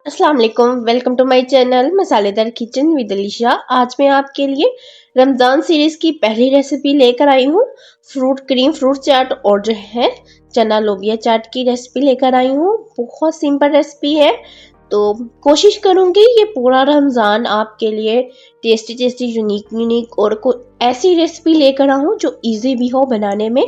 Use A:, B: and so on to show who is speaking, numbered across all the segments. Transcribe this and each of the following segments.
A: अस्सलाम वालेकुम, welcome to my channel मसालेदार किचन विद अलीशा। आज मैं आपके लिए रमज़ान सीरीज़ की पहली रेसिपी लेकर आई हूँ। फ्रूट चाट और जो है चना लोबिया चाट की रेसिपी लेकर आई हूँ। बहुत सिंपल रेसिपी है, तो कोशिश करूँगी ये पूरा रमज़ान आपके लिए टेस्टी यूनिक और ऐसी रेसिपी लेकर आऊँ जो इजी भी हो बनाने में।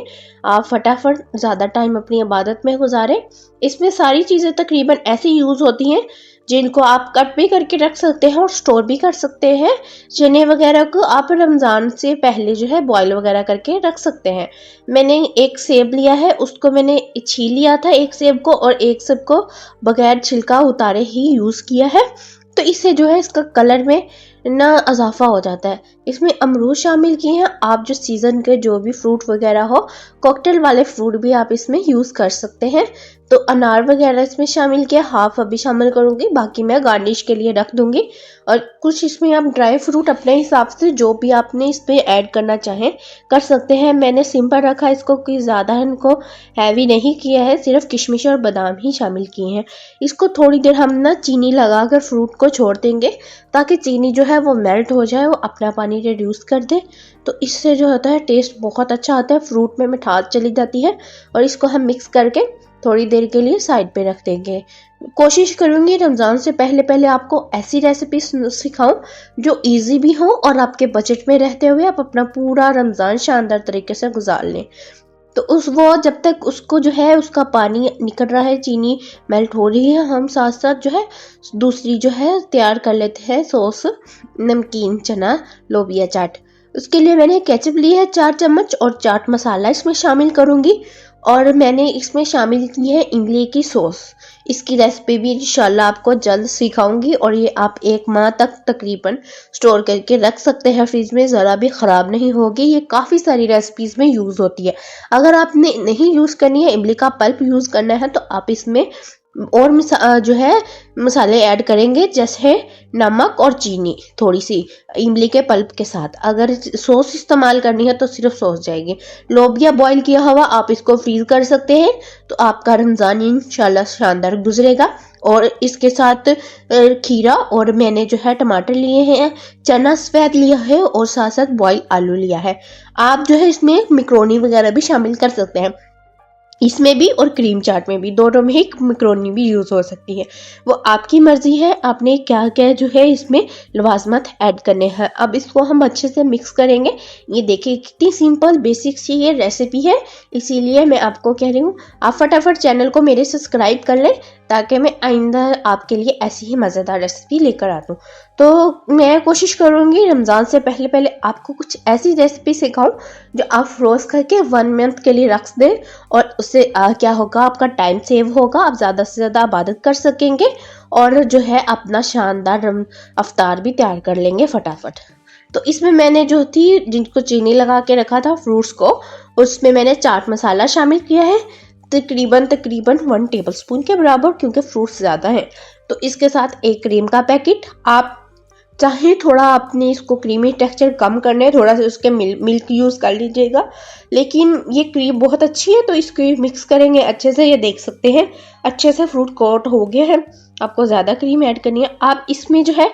A: आप फटाफट ज़्यादा टाइम अपनी इबादत में गुजारें। इसमें सारी चीज़ें तकरीबन ऐसी यूज़ होती हैं जिनको आप कट भी करके रख सकते हैं और स्टोर भी कर सकते हैं। चने वगैरह को आप रमज़ान से पहले जो है बॉईल वगैरह करके रख सकते हैं। मैंने एक सेब लिया है, उसको मैंने छील लिया था एक सेब को, और एक सेब को बगैर छिलका उतारे ही यूज़ किया है। तो इससे जो है इसका कलर में ना इजाफा हो जाता है। इसमें अमरूद शामिल किए हैं। आप जो सीज़न के जो भी फ्रूट वगैरह हो, कॉकटेल वाले फ्रूट भी आप इसमें यूज़ कर सकते हैं। तो अनार वगैरह इसमें शामिल किया, हाफ अभी शामिल करूँगी, बाकी मैं गार्निश के लिए रख दूँगी। और कुछ इसमें आप ड्राई फ्रूट अपने हिसाब से जो भी आपने इसमें ऐड करना चाहें कर सकते हैं। मैंने सिंपल रखा इसको, कोई ज़्यादा इनको हैवी नहीं किया है, सिर्फ किशमिश और बादाम ही शामिल किए हैं। इसको थोड़ी देर हम ना चीनी लगाकर फ्रूट को छोड़ देंगे ताकि चीनी जो है वो मेल्ट हो जाए, वो अपना पानी रिड्यूस कर दे। तो इससे जो होता है टेस्ट बहुत अच्छा आता है, फ्रूट में मिठास चली जाती है। और इसको हम मिक्स करके थोड़ी देर के लिए साइड पे रख देंगे। कोशिश करूंगी रमज़ान से पहले पहले आपको ऐसी रेसिपी सिखाऊं जो इजी भी हो और आपके बजट में रहते हुए आप अपना पूरा रमज़ान शानदार तरीके से गुजार लें। तो वो जब तक उसको जो है उसका पानी निकल रहा है, चीनी मेल्ट हो रही है, हम साथ साथ जो है दूसरी जो है तैयार कर लेते हैं सॉस, नमकीन चना लोबिया चाट। उसके लिए मैंने केचप ली है 4 चम्मच, और चाट मसाला इसमें शामिल करूंगी। और मैंने इसमें शामिल की है इमली की सॉस। इसकी रेसिपी भी इंशाल्लाह आपको जल्द सिखाऊंगी, और ये आप 1 माह तक तकरीबन स्टोर करके रख सकते हैं फ्रिज में, ज़रा भी ख़राब नहीं होगी। ये काफ़ी सारी रेसिपीज़ में यूज़ होती है। अगर आपने नहीं यूज़ करनी है, इमली का पल्प यूज़ करना है, तो आप इसमें और जो है मसाले ऐड करेंगे, जैसे नमक और चीनी थोड़ी सी इमली के पल्प के साथ। अगर सॉस इस्तेमाल करनी है तो सिर्फ सॉस जाएगी। लोबिया बॉईल किया हुआ आप इसको फ्रीज कर सकते हैं, तो आपका रमज़ान इंशाल्लाह शानदार गुजरेगा। और इसके साथ खीरा, और मैंने जो है टमाटर लिए हैं, चना सफ़ेद लिया है, और साथ साथ बॉईल आलू लिया है। आप जो है इसमें मैक्रोनी वगैरह भी शामिल कर सकते हैं, इसमें भी और क्रीम चाट में भी, दोनों में ही मैक्रोनी भी यूज़ हो सकती है। वो आपकी मर्ज़ी है, आपने क्या क्या जो है इसमें लवाजमत ऐड करने हैं। अब इसको हम अच्छे से मिक्स करेंगे। ये देखिए कितनी सिंपल बेसिक सी ये रेसिपी है, इसीलिए मैं आपको कह रही हूँ आप फटाफट चैनल को मेरे सब्सक्राइब कर लें, ताकि मैं आइंदा आपके लिए ऐसी ही मज़ेदार रेसिपी लेकर आ दूँ। तो मैं कोशिश करूँगी रमज़ान से पहले पहले आपको कुछ ऐसी रेसिपी सिखाऊं जो आप फ्रोज़ करके 1 मंथ के लिए रख दें, और उससे क्या होगा, आपका टाइम सेव होगा, आप ज़्यादा से ज़्यादा इबादत कर सकेंगे, और जो है अपना शानदार अफ्तार भी तैयार कर लेंगे फटाफट। तो इसमें मैंने जो थी जिनको चीनी लगा के रखा था फ्रूट्स को, उसमें मैंने चाट मसाला शामिल किया है तकरीबन 1 टेबलस्पून के बराबर, क्योंकि फ्रूट्स ज़्यादा हैं। तो इसके साथ एक क्रीम का पैकेट, आप चाहे थोड़ा अपने इसको क्रीमी टेक्सचर कम करने थोड़ा सा उसके मिल्क यूज़ कर लीजिएगा, लेकिन ये क्रीम बहुत अच्छी है तो इसको मिक्स करेंगे अच्छे से। ये देख सकते हैं अच्छे से फ्रूट कोट हो गया है। आपको ज़्यादा क्रीम ऐड करनी है। आप इसमें जो है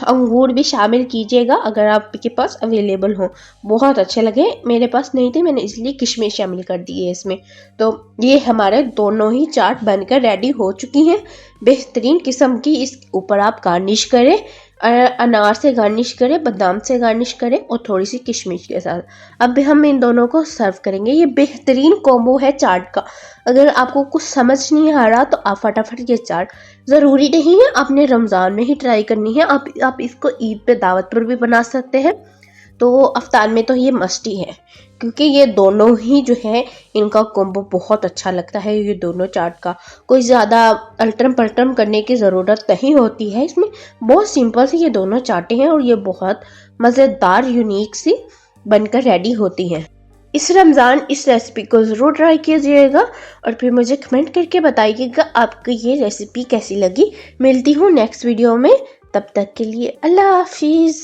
A: अंगूर भी शामिल कीजिएगा अगर आपके पास अवेलेबल हो, बहुत अच्छे लगे। मेरे पास नहीं थे, मैंने इसलिए किशमिश शामिल कर दी है इसमें। तो ये हमारे दोनों ही चाट बनकर रेडी हो चुकी हैं, बेहतरीन किस्म की। इस ऊपर आप गार्निश करें, अनार से गार्निश करें, बादाम से गार्निश करें, और थोड़ी सी किशमिश के साथ। अब हम इन दोनों को सर्व करेंगे। ये बेहतरीन कॉम्बो है चाट का। अगर आपको कुछ समझ नहीं आ रहा तो आप फटाफट ये चाट, ज़रूरी नहीं है आपने रमज़ान में ही ट्राई करनी है, आप इसको ईद पे दावत पर भी बना सकते हैं। तो अफ्तार में तो ये मस्ट ही है, क्योंकि ये दोनों ही जो है इनका कॉम्बो बहुत अच्छा लगता है। ये दोनों चाट का कोई ज़्यादा अल्टरम पल्टरम करने की ज़रूरत नहीं होती है। इसमें बहुत सिंपल सी ये दोनों चाटें हैं, और ये बहुत मज़ेदार यूनिक सी बनकर रेडी होती हैं। इस रमज़ान इस रेसिपी को ज़रूर ट्राई कीजिएगा, और फिर मुझे कमेंट करके बताइएगा आपको ये रेसिपी कैसी लगी। मिलती हूँ नेक्स्ट वीडियो में, तब तक के लिए अल्लाह हाफिज़।